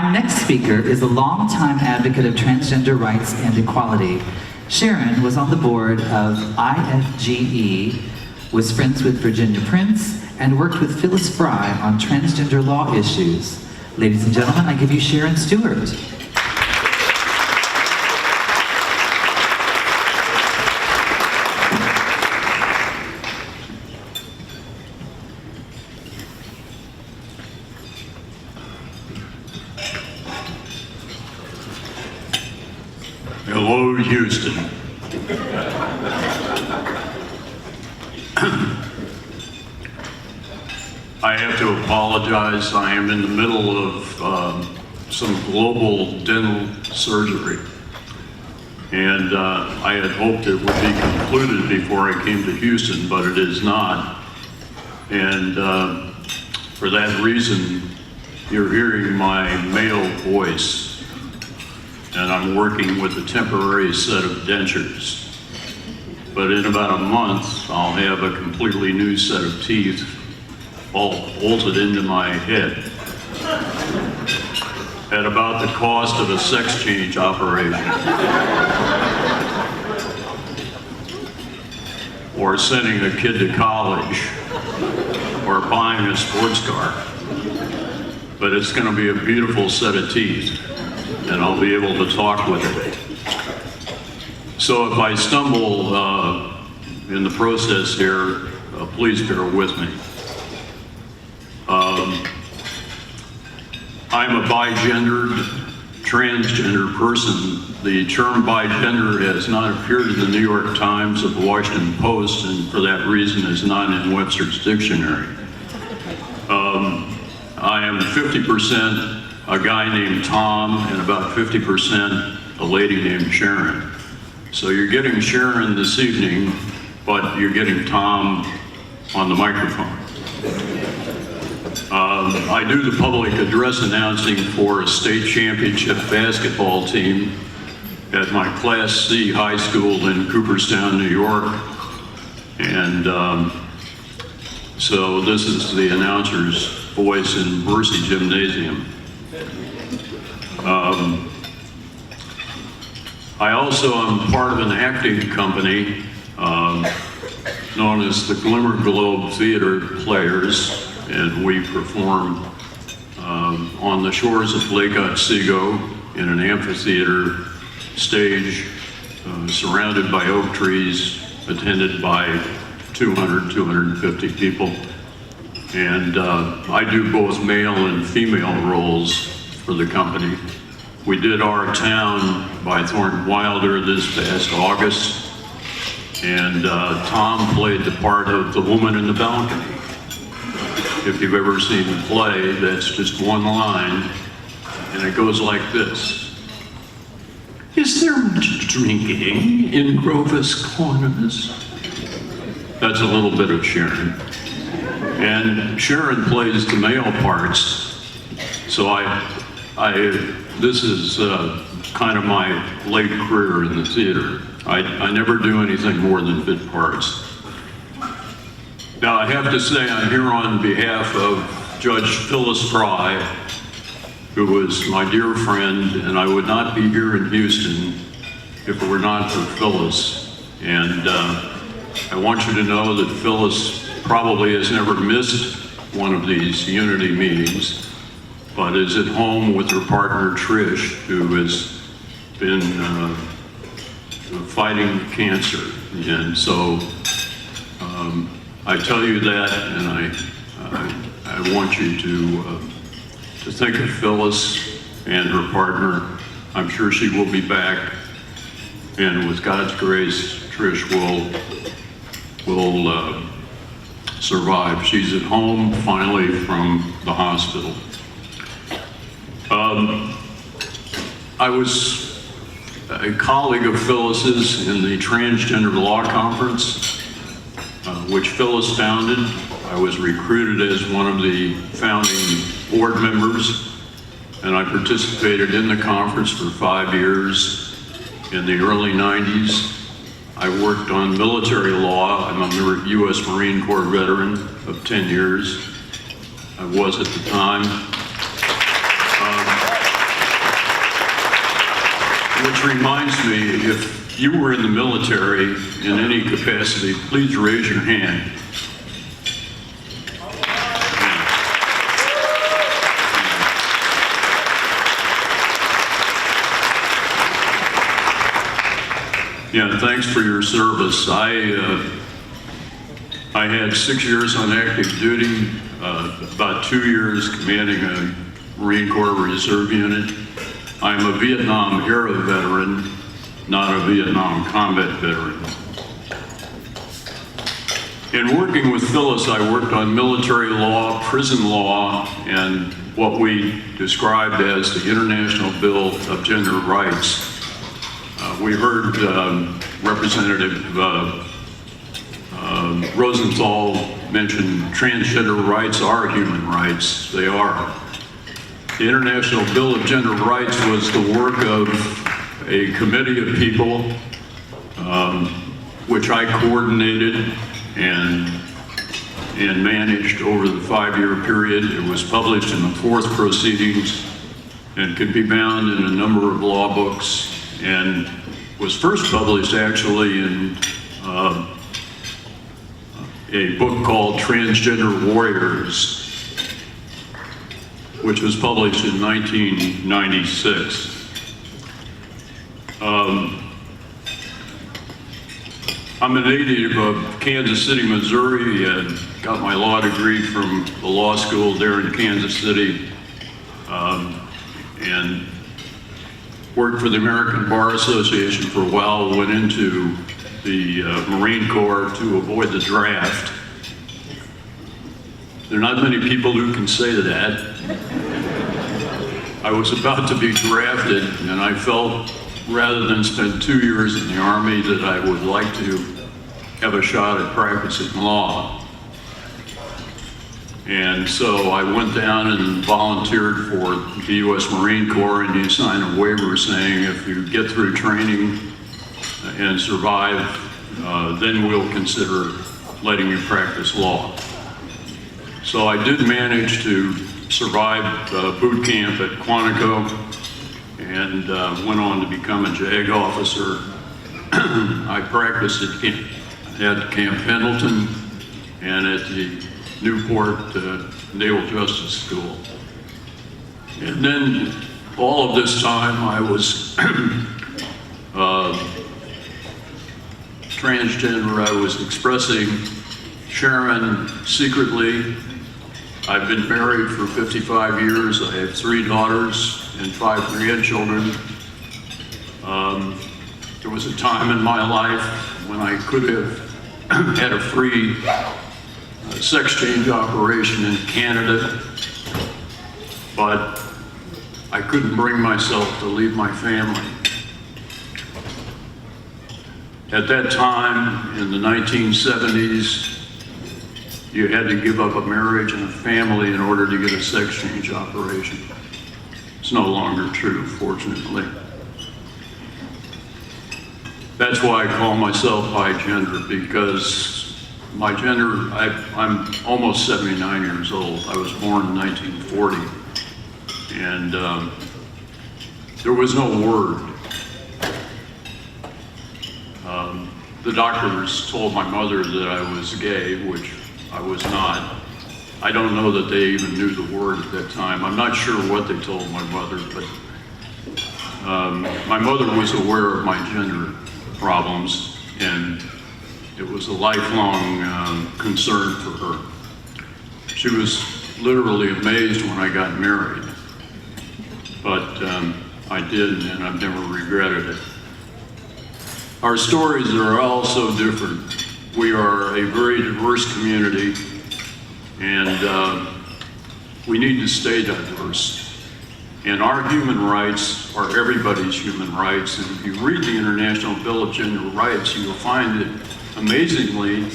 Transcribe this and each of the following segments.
Our next speaker is a longtime advocate of transgender rights and equality. Sharon was on the board of IFGE, was friends with Virginia Prince, and worked with Phyllis Fry on transgender law issues. Ladies and gentlemen, I give you Sharon Stuart. Hello, Houston. I have to apologize. I am in the middle of some global dental surgery. And I had hoped it would be concluded before I came to Houston, but it is not. And for that reason, you're hearing my male voice. And I'm working with a temporary set of dentures. But in about a month, I'll have a completely new set of teeth all bolted into my head at about the cost of a sex change operation. Or sending a kid to college, or buying a sports car. But it's going to be a beautiful set of teeth, and I'll be able to talk with it. So if I stumble in the process here, please bear with me. I'm a bigendered, transgender person. The term bigender has not appeared in the New York Times or the Washington Post, and for that reason is not in Webster's dictionary. I am 50% a guy named Tom and about 50% a lady named Sharon. So you're getting Sharon this evening, but you're getting Tom on the microphone. I do the public address announcing for a state championship basketball team at my Class C high school in Cooperstown, New York. And so this is the announcer's voice in Bercy Gymnasium. I also am part of an acting company known as the Glimmer Globe Theater Players, and we perform on the shores of Lake Otsego in an amphitheater stage surrounded by oak trees, attended by 200, 250 people. And I do both male and female roles for the company. We did Our Town by Thornton Wilder this past August, and Tom played the part of the woman in the balcony. If you've ever seen the play, that's just one line, and it goes like this. Is there much drinking in Grover's Corners? That's a little bit of Sharon. And Sharon plays the male parts, so this is kind of my late career in the theater. I never do anything more than fit parts. Now I have to say I'm here on behalf of Judge Phyllis Fry, who was my dear friend, and I would not be here in Houston if it were not for Phyllis. And I want you to know that Phyllis probably has never missed one of these unity meetings, but is at home with her partner Trish, who has been fighting cancer. And so I tell you that, and I want you to think of Phyllis and her partner. I'm sure she will be back, and with God's grace, Trish will survive. She's at home finally from the hospital. I was a colleague of Phyllis's in the Transgender Law Conference, which Phyllis founded. I was recruited as one of the founding board members, and I participated in the conference for 5 years. In the early 90s, I worked on military law. I'm a U.S. Marine Corps veteran of 10 years. I was at the time. Which reminds me, if you were in the military in any capacity, please raise your hand. Yeah, thanks for your service. I had 6 years on active duty, about 2 years commanding a Marine Corps Reserve unit. I'm a Vietnam era veteran, not a Vietnam combat veteran. In working with Phyllis, I worked on military law, prison law, and what we described as the International Bill of Gender Rights. We heard Representative Rosenthal mention transgender rights are human rights. They are. The International Bill of Gender Rights was the work of a committee of people, which I coordinated and managed over the 5-year period. It was published in the 4th Proceedings and can be found in a number of law books, and was first published actually in a book called Transgender Warriors, which was published in 1996. I'm a native of Kansas City, Missouri, and got my law degree from the law school there in Kansas City, and worked for the American Bar Association for a while, went into the Marine Corps to avoid the draft. There are not many people who can say that. I was about to be drafted, and I felt, rather than spend 2 years in the Army, that I would like to have a shot at practicing law. And so I went down and volunteered for the U.S. Marine Corps, and you sign a waiver saying if you get through training and survive, then we'll consider letting you practice law. So I did manage to survive boot camp at Quantico and went on to become a JAG officer. I practiced at Camp Pendleton and at the Newport Naval Justice School. And then all of this time I was transgender. I was expressing Sharon secretly. I've been married for 55 years. I have 3 daughters and 5 grandchildren. There was a time in my life when I could have had a free sex change operation in Canada, but I couldn't bring myself to leave my family. At that time, in the 1970s, you had to give up a marriage and a family in order to get a sex change operation. It's no longer true, fortunately. That's why I call myself bigender, because my gender, I'm almost 79 years old. I was born in 1940, and there was no word. The doctors told my mother that I was gay, which I was not. I don't know that they even knew the word at that time. I'm not sure what they told my mother, but my mother was aware of my gender problems, and it was a lifelong concern for her. She was literally amazed when I got married, but I did, and I've never regretted it. Our stories are all so different. We are a very diverse community, and we need to stay diverse. And our human rights are everybody's human rights. And if you read the International Bill of Gender Rights, you will find that, amazingly,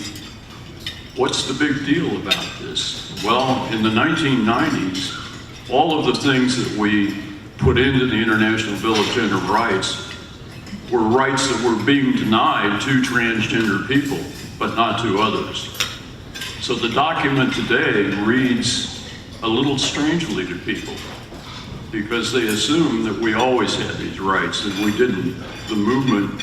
what's the big deal about this? Well, in the 1990s, all of the things that we put into the International Bill of Gender Rights were rights that were being denied to transgender people, but not to others. So the document today reads a little strangely to people. because they assume that we always had these rights, and we didn't. The movement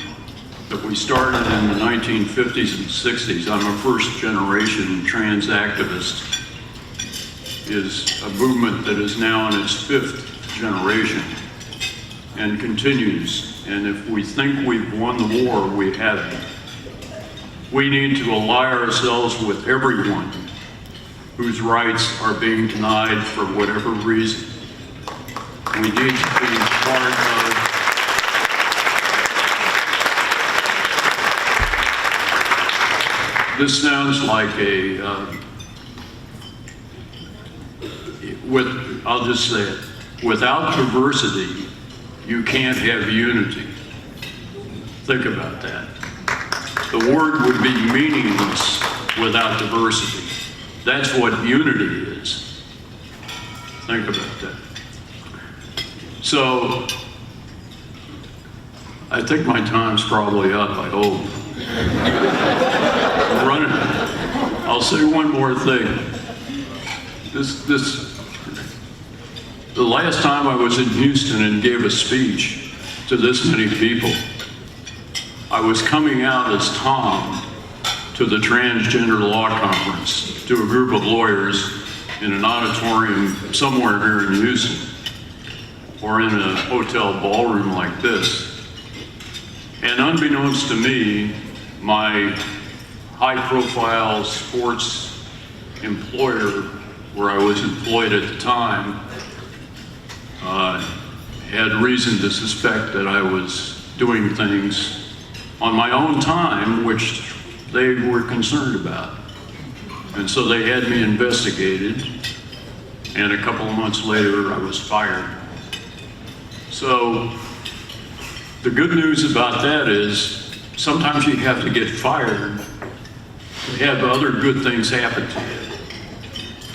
that we started in the 1950s and 60s, I'm a first-generation trans activist, is a movement that is now in its 5th generation and continues. And if we think we've won the war, we haven't. We need to ally ourselves with everyone whose rights are being denied for whatever reason. We need to be part of this. Sounds like I'll just say it, without diversity, you can't have unity. Think about that. The word would be meaningless without diversity. That's what unity is. Think about that. So, I think my time's probably up, I hope. I'm running. I'll say one more thing. The last time I was in Houston and gave a speech to this many people, I was coming out as Tom to the Transgender Law Conference, to a group of lawyers in an auditorium somewhere here in Houston, or in a hotel ballroom like this. And unbeknownst to me, my high-profile sports employer, where I was employed at the time, had reason to suspect that I was doing things on my own time, which they were concerned about. And so they had me investigated, and a couple of months later, I was fired. So the good news about that is sometimes you have to get fired to have other good things happen to you.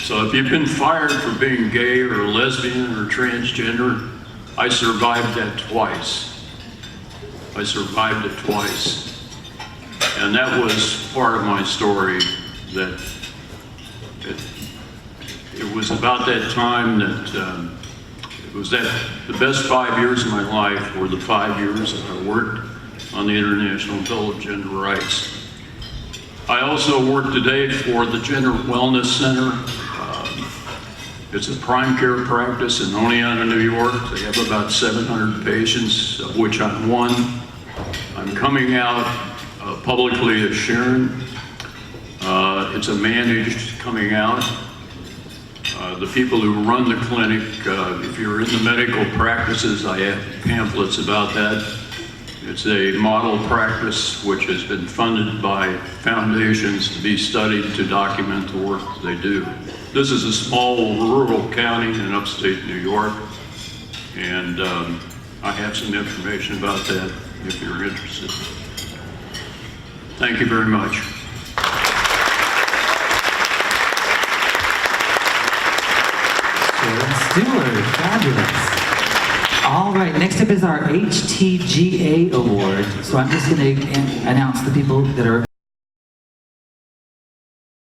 So if you've been fired for being gay or lesbian or transgender, I survived that twice. I survived it twice. And that was part of my story, that it was about that time that it was that the best 5 years of my life were the 5 years that I worked on the International Bill of Gender Rights. I also work today for the Gender Wellness Center. It's a prime care practice in Oneonta, New York. They have about 700 patients, of which I'm one. I'm coming out publicly as Sharon. It's a managed coming out. The people who run the clinic, if you're in the medical practices, I have pamphlets about that. It's a model practice which has been funded by foundations to be studied to document the work that they do. This is a small rural county in upstate New York, and I have some information about that if you're interested. Thank you very much. Sharon Stuart, fabulous. All right, next up is our HTGA Award. So I'm just going to announce the people that are